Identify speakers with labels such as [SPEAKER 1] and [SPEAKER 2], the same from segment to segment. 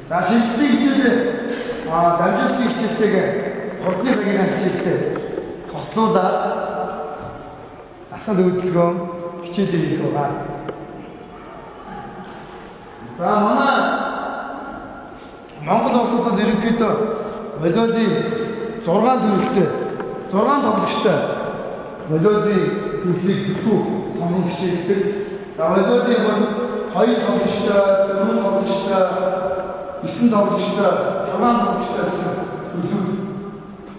[SPEAKER 1] 자, 실습 있을 때, 남쪽도 있을 때가 어깨석이랑 있을 때, 거스도다, 아싸도 그럼 기체들이 들어가. 자, Монгол улсад ерөнхийдөө волейболын 6 төрөлтэй 6 тоглогчтой волейболын төлөвлөлийг бүхүү сонин хичээлдэг. За волейболын бол 2 тоглогчтой, 4 тоглогчтой, 9 тоглогчтой, 6 тоглогчтой гэсэн төлөв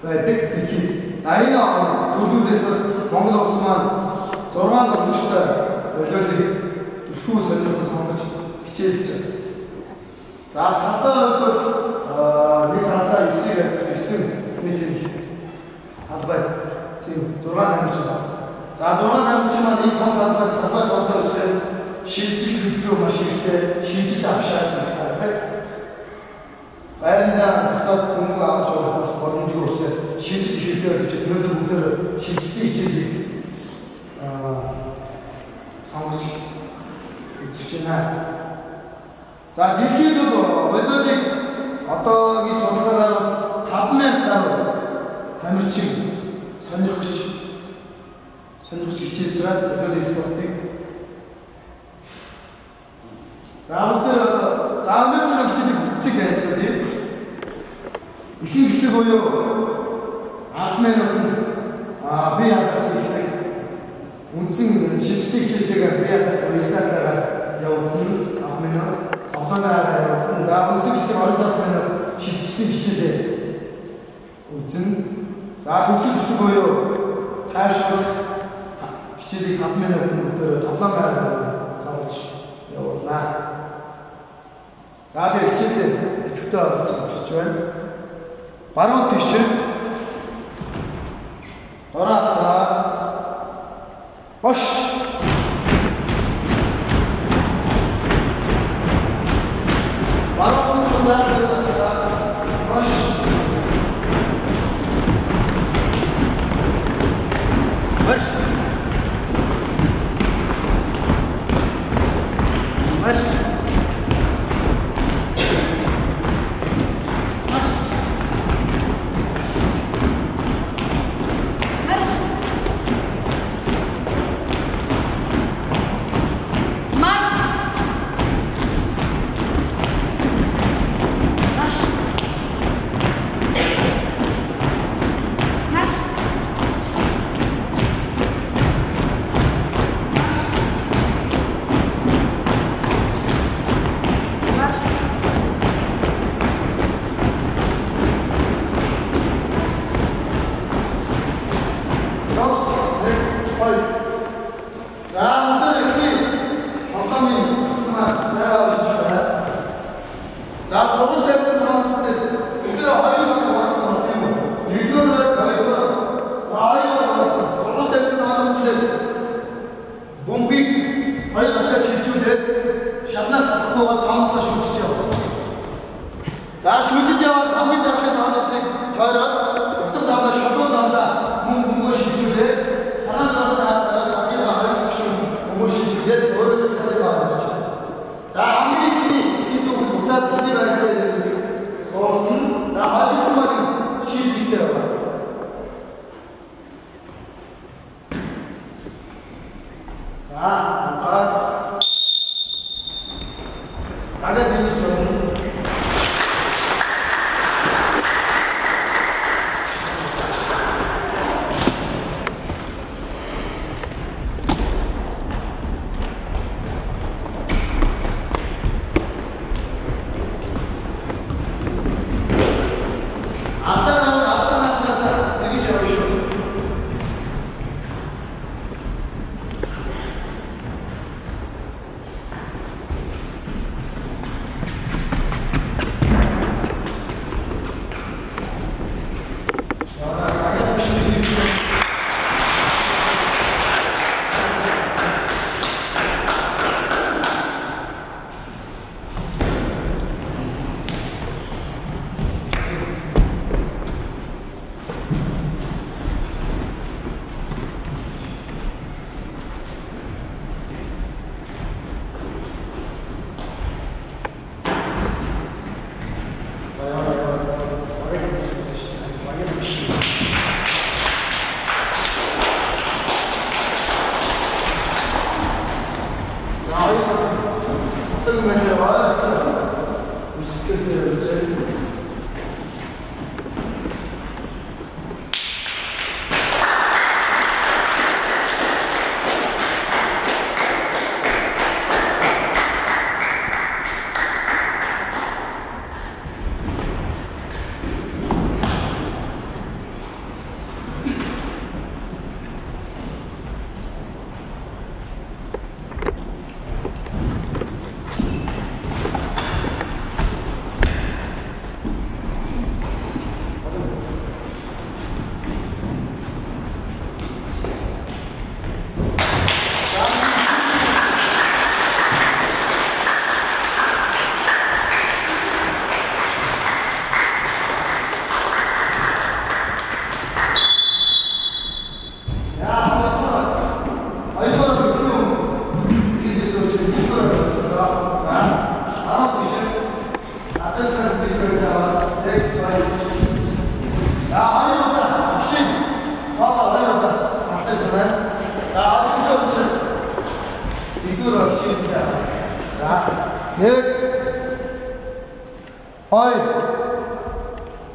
[SPEAKER 1] байдаг дэлхийд. За энэ төлөвлөлөөс Монгол улс маань 6 тоглогчтой волейболын бүхүү сонирхолтой сонгож хичээлж байна. За талбай бол нэг талбай 9 метр талбай тийм 6 тамирч байна. За 6 тамирч маань энэ том талбай тоглох учраас шилжих хөдөлгөөн маш ихтэй шилжиж авшаад байдаг. Байранда зогсоод мөнгө авч явах боломжгүй учраас шилжих хэрэгтэй гэж өнөөдөр бүгдээр шилждэг хичээлийг сонгож үзэж байна. За дэлхийд бол волейболыг одоогийн судалгаагаар 5,000 гаруй тамирчин сонирхогч хичээж байгаа волейбол спортыг. За өнөөдөр өнөөдөр хичээлийг бүцэг байлцаа тийм. Ихэнх хэсэг буюу 10,000 би хадгалах хэсэг үндсэн шилждэг хичээлтэйгээр би хадгалах үйлдэлээр явуулсан 10,000 за үндсэн хэсэг оролцох маань шилждэг хичээлээ үзэн. За төгсөл хэсэг буюу тайвшруулах хичээлийг 5,000 өнөөдөр тоглоом гаргаж явуулнаа. За тэр хичээлээ идэвхтэй оролцох гэж байна. Баруун тийш дораасаа бош баруун талаас бош бош бош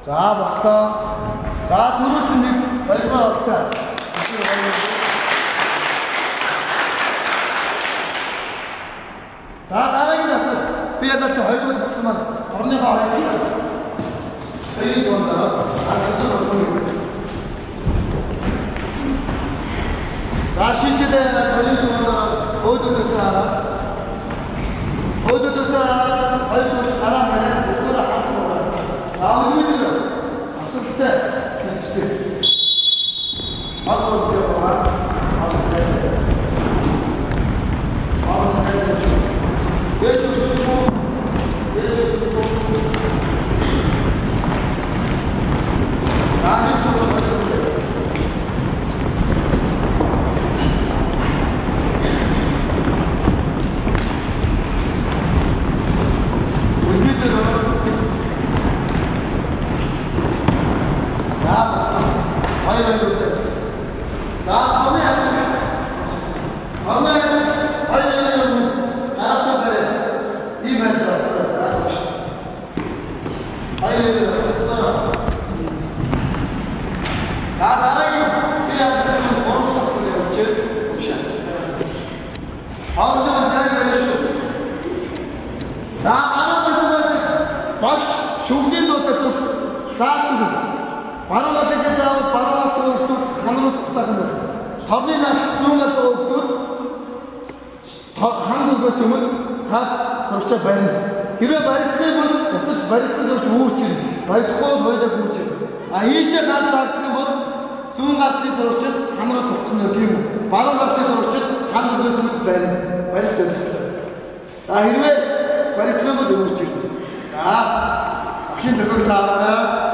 [SPEAKER 1] 자, 봤어. 자, 들었으니 마지막 어떡해. 자, 나랑이 났어. 비에다 때 얼굴 있으면 언니가 얼굴. 되게 좋은다. 자, 시시대에 되게 좋은다. 어디도 살아. 어디도 살아. 얼굴 없이 가라면 그거를 안 쓰고. 자, 우리들은 앞섰을 때, 그렇지. 앞으로 쓰려고 앞으로 세야 앞으로 세야 예수 쓰고, 예수 쓰고. 자, 예수로 쳐주면 돼. 우리들은 자, 봤어. 화이트로 됐어. 자, 다음에 하자. 다음에 하자. 화이트로 알았어, 그래. 이 멘트 왔어. 자, 보시. 화이트로 썼어. 자, 나랑이 그냥 뭐로 봤어요? 그렇지? 보시. 다음에 잘 걸렸어. 자, 알았어. 막 쇼기도 어땠어? 자, 바로 앞에서 자고 바로 앞으로 또 하늘로 쏟다 간다. 더비나 좋은 것도 없고 한국 것으면 다 서로 봐야 그래 말이 크면 없어 말이 쓰서 좋을지 말이 커 보여야 좋을지 아 일시에 가서 크면 좋은 같은 서로 하늘로 쏟는 느낌 바로 앞에서 서로 한국 것으면 봐야 말이 좋지. 자 이래 말이 크면 좋을지. 자 혹시 들고 살아.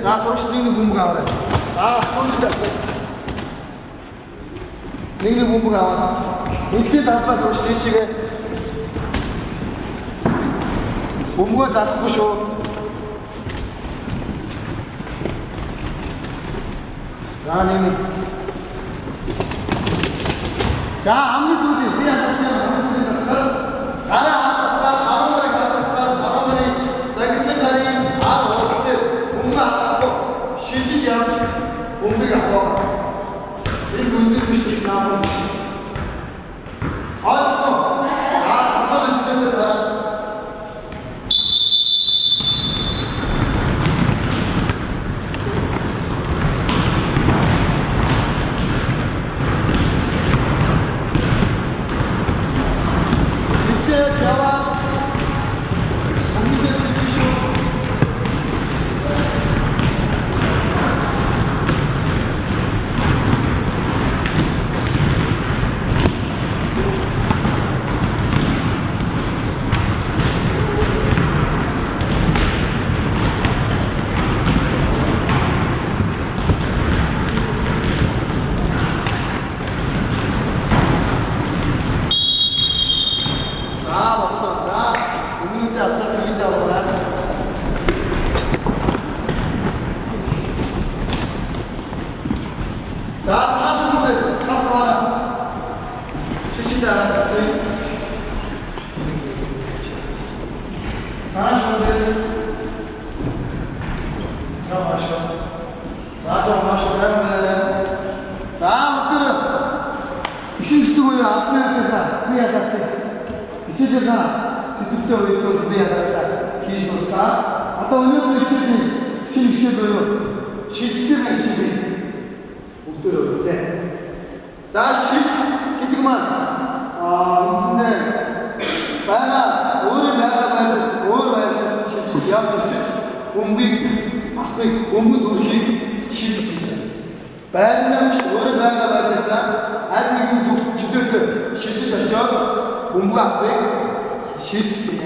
[SPEAKER 1] 자, 소식 능력 공부가 그래. 자, 손을 잡고. 능력 공부가 와. 이렇게 나빠 소식 시게. 공부가 자주 보쇼. 자, 능력. 자, 아무 소리. 그냥 아무 소리 났어. 나라 앞섰다. 아무리 갔었다. 아무리 자기 생각이 알아. 쉬지 않지. 공부가 와. 이 문제를 쉬지 않고. 알았어. 당당한 시간대 다. 이제 대화. 공부를 시키시오. 자, 40분에 카드 하나. 실시자 알아듣어요? 40분에 자, 마셔. 자, 좀 마셔. 사용되네. 자, 엎드려. 힘 쓰고요. 앞에 앞에다. 위에 닿게. 이제가 스피드 위로 위에 닿다. 기술사. 아까 언제도 있으니 힘 쓰고요. 실시가 있으니. 들어보세요. 자, 기특만. 무슨 내가 오늘 내가 말했어. 오늘 말했어. 실지. 공비, 공부 도시 실지. 배는 오늘 내가 말했어. 아니 이거 주들 실지 졌죠. 공부 앞에 실지.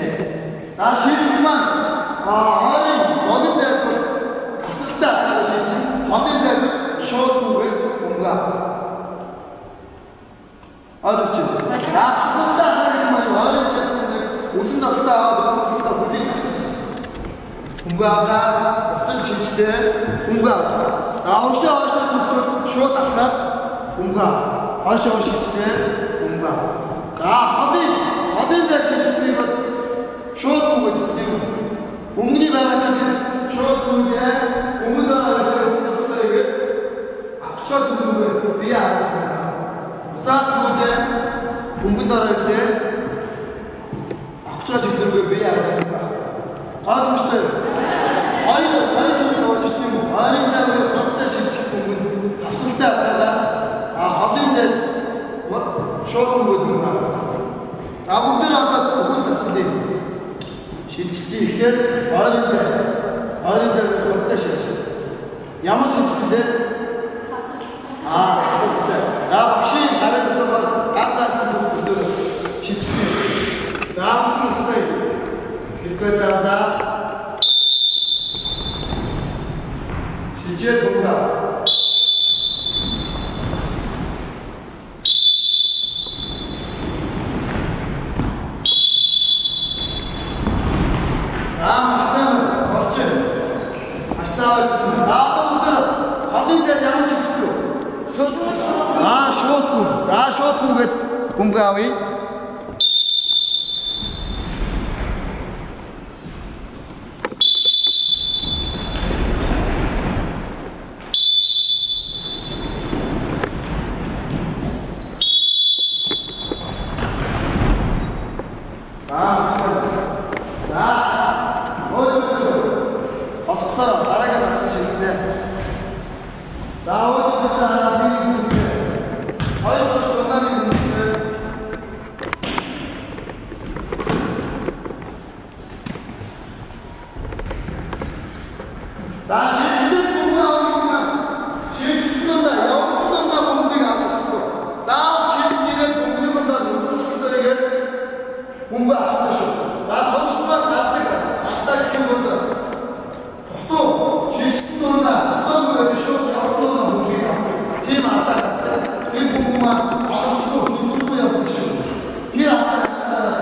[SPEAKER 1] 자, 실지만. 아니 뭐든 잘도 봤었다 하는 실지. 뭐든 잘도 쇼트를 공부하고. 알았죠? 나 썼다 하는 말이 와르지 오천 다 쓰다 너무 쓰다 그게 없었지. 공부하다 없어 실시대 공부하다. 자 혹시 어디서 쇼 따스나 공부하다. 어디서 실시대 공부하다. 자 어디 잘 실시대 쇼 공부 있으면 공문이 나가지고 쇼 공부에 공문 나가서 오천 쓰다 이게 아쿠쳐 쓰는 거예요. 왜 알았습니까? 사at burada bundan önce akça çıktığım bir yer var. Azmıştı. Hayır doğru işte bu. Ayrıca böyle hatta çıktı bu. Aslında sonra haftaca şok buldum ben. Burada hatta dokuz kasım değil. Çıktı işte ayrıca hatta çıktı. Yamaç çıktı. 자, 확실히 다른 것과 가짜스는 좀 시치네. 자, 무슨 스타일? 이렇게 잡자. 실제 동작. 자, 막상 멋진. 아싸, 자, 또 들어. 어딘지 양식 시켜. 쇼트. 자, 쇼트 공부하위. 자, 어디 없어. 나라가 맞서 시키네. 자, 어디 있어? 어디서 중간에 문제를 자, 실시대 공부하고 있지만 실시된다, 영수된다 공부가 앞섰고 자, 실시대 공부한다, 영수됐어 이게 공부 앞섰어. 자, 성심만 맞다 키워본다. 또 실시된다, 수성을 해서 쇼트 앞선다 공부가 뒤에 맞다. 공부만 아주 공부야 보시고 뒤에 나타나서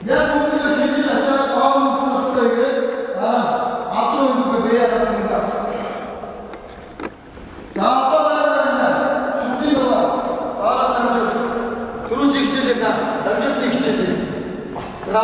[SPEAKER 1] 내 공부가 실질 자체가 마음을 풀었을 때 앞쪽으로 매야 하는 거 같아. 자, 떠나야 된다. 슈팅가 알아서 하죠. 들어오지 기체된다. 남쪽도 기체돼. 다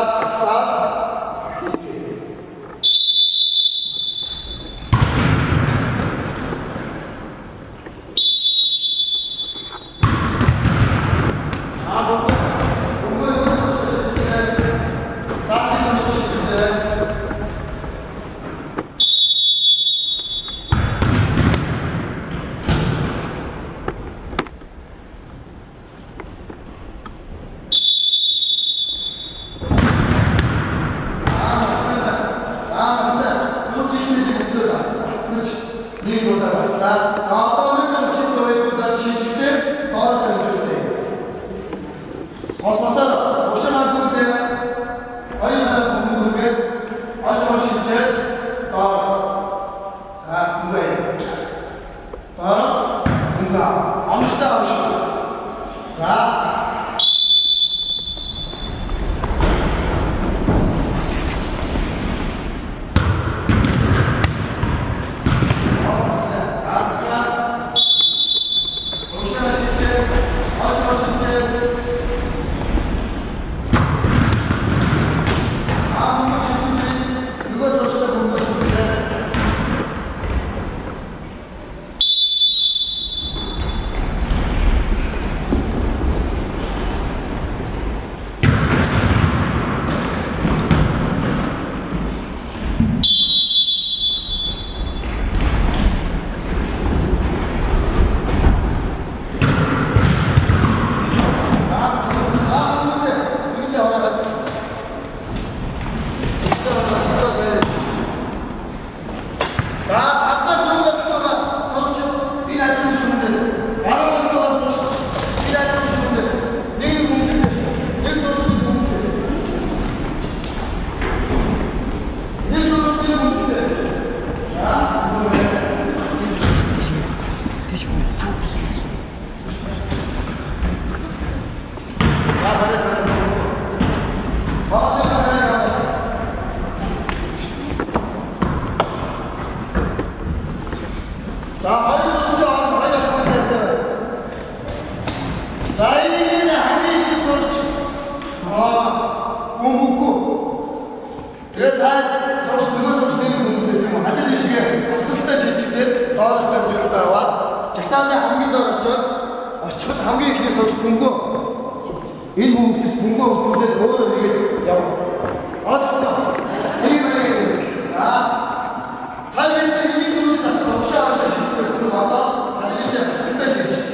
[SPEAKER 1] 먹고. Тэгээд та сууж нэг хүмүүстэй тийм хадад ишгээ авсалтай шилжтэй доороос дамжуулалтаа аваад жагсааны хамгийн доор очиход хамгийн ихний сууж бөмбөө энэ хүмүүст бөмбөө өгүүлээд өөрөө нэгээд яв. Олсон. Энэ за сайн мэдээ нэг хүмүүс нас огшоо шилжсэн одоо хадад ишгээ авсалтай шилжтэй.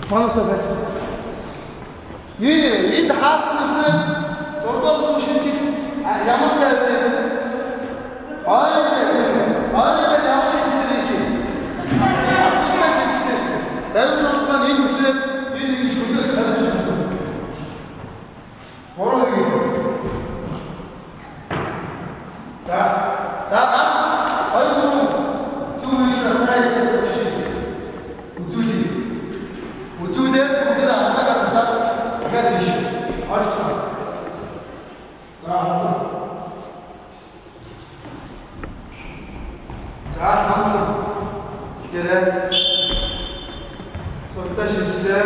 [SPEAKER 1] Манасаа барьсан. Энд хаалт нүсрээ 6 дугаар шинжиг ямар цай вэ? Аач ямар шинжтэй юм. Асуултаа шинжтэй шүү. Зарим сонсгоо энэ нүсрээ энэ ингэ шүлгээс гаргаж шүү. Бороо хийгээд. За ганц хоёр гурван зүүнээс сайжээс биш. Үзүүлээ бүгд анхаагаас дахиад хийш. Орсон. За хамтлаг. Тэгэхээр суултаа шинжлээ.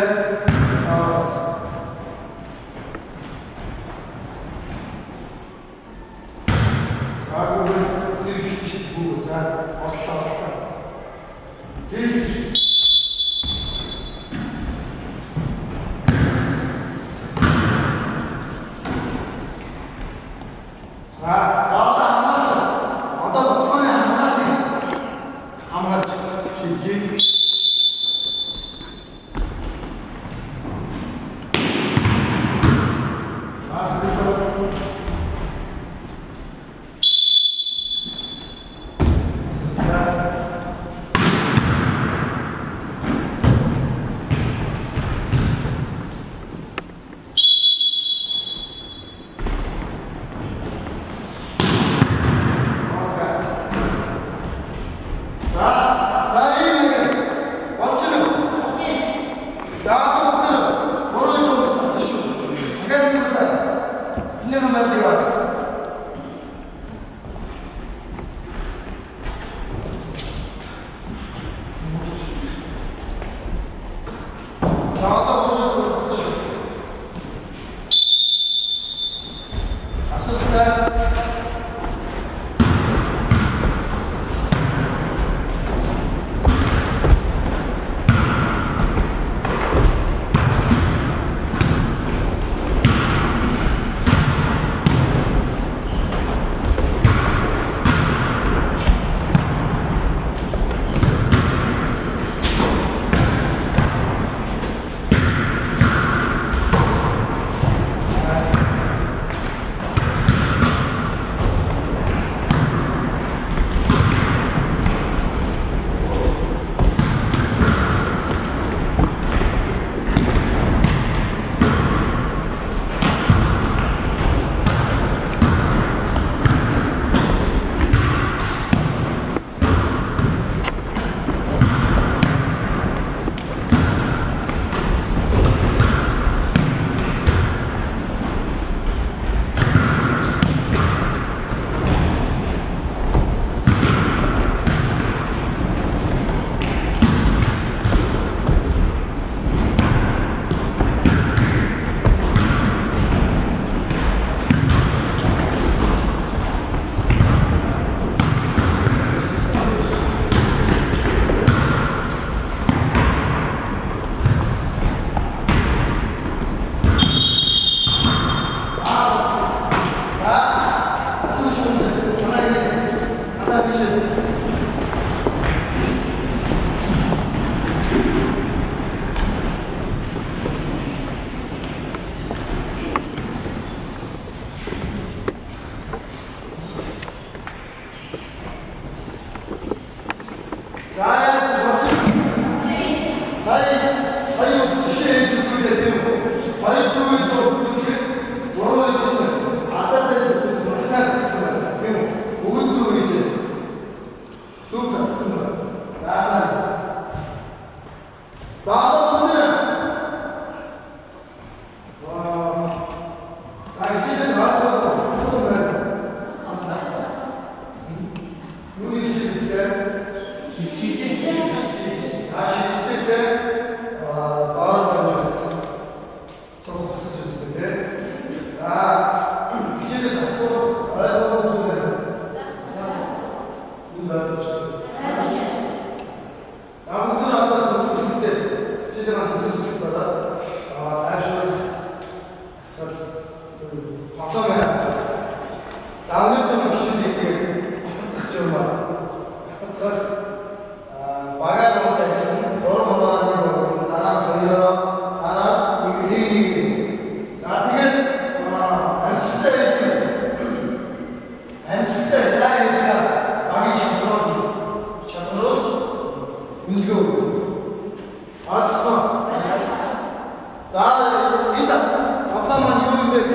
[SPEAKER 1] 자, 일단 잠깐만 이거 이렇게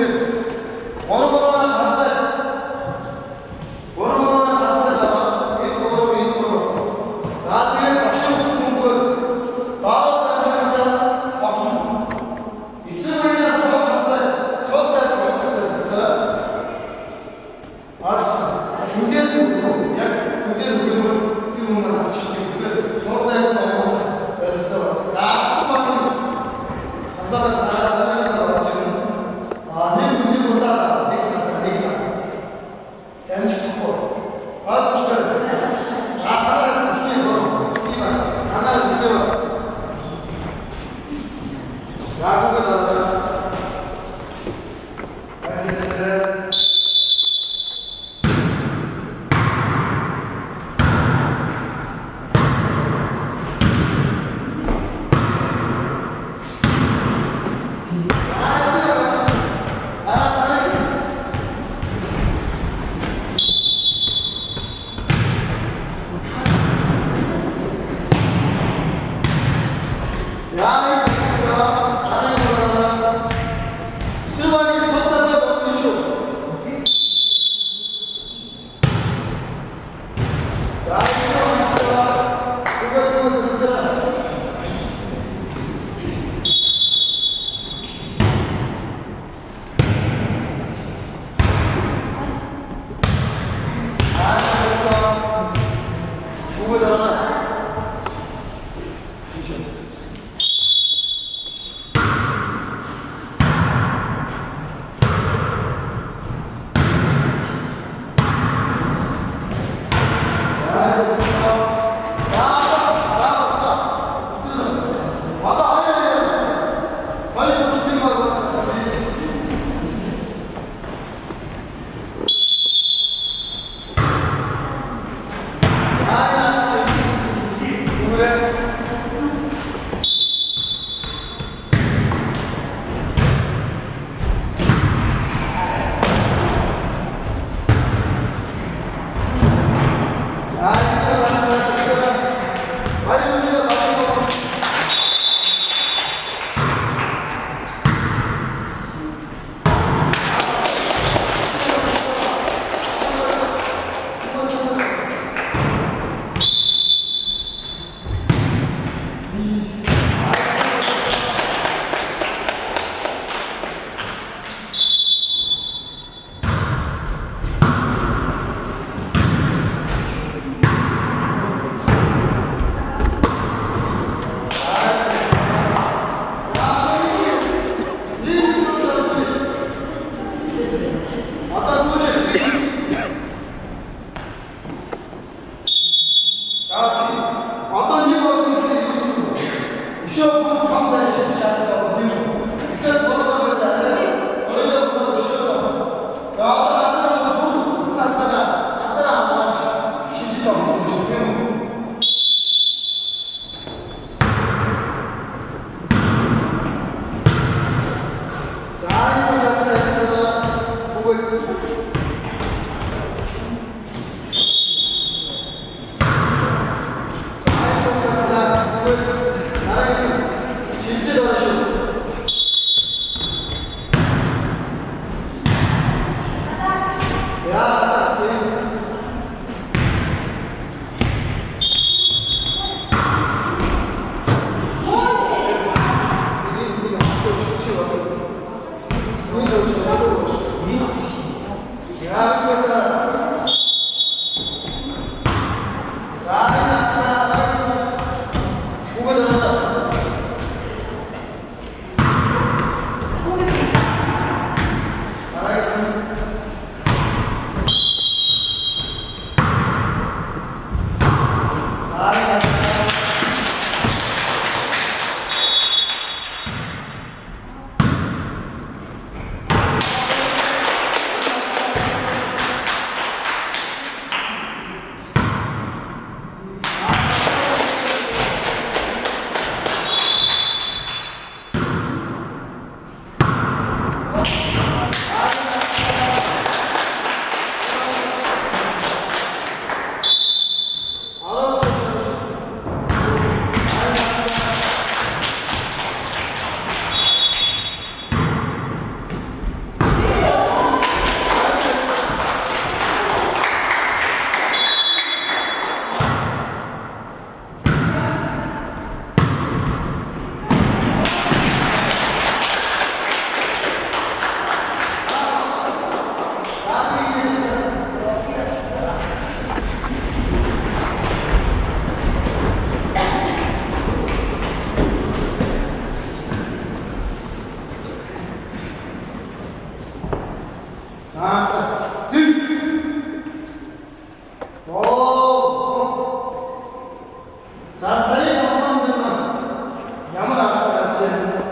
[SPEAKER 1] 어느 거나 다 빼. 어느 거나 다 빼다가 이거. 자, 뒤에 박수 쓰는 거. 다음 사람한테 박수. 이스라엘이나 수업 다 빼. 수업 잘 배웠을 때. 알았어. 그대로 그대로 뛰는 거 치시고 수업 잘 배웠어. 자, 수업하는 아빠가 살아가는 거 지금 내 눈이 온다 내가 엠치고 아주 싫어 하나를 쓰기 뭐 이만 하나를 쓰기 야 그거다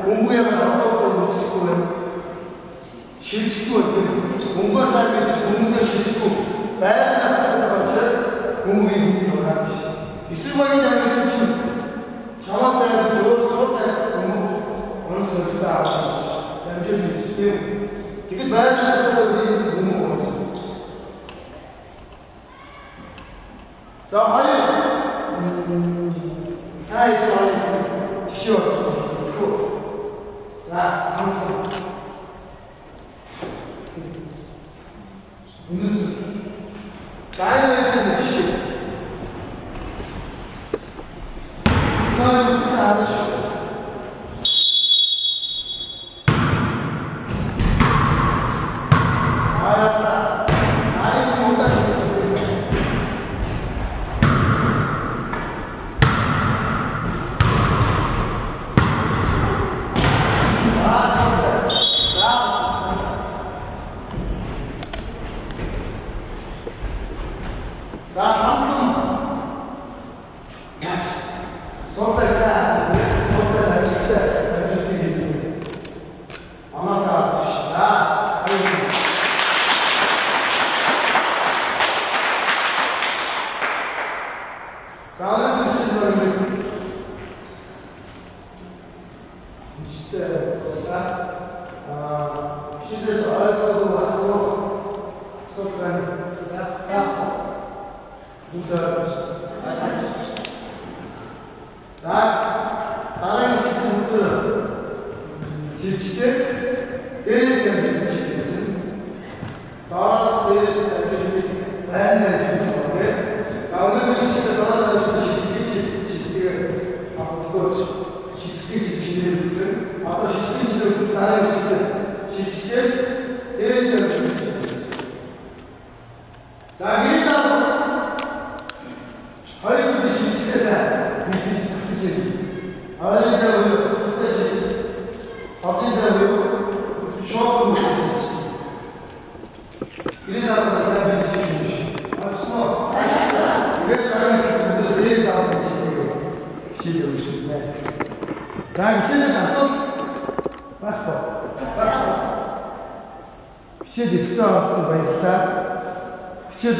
[SPEAKER 1] 공부에만 아무것도 놓치고 실치고 공부가 쌓이면 공부가 실치고 매일날 작성하고 스트레스 공부에 공부를 하는 것이 이 쓸모있는 장면 칭칭 정확사야 좋을 수 없다 공부 어느 순간 다 알수 있어 양쪽이 있을 되게 매일날 작성하고 공부를 하는 것이 자 하여 사이 좋아하는 쉬워 라 방송 뉴스 자연의 지식 너의 사는 시 Все депутаты, все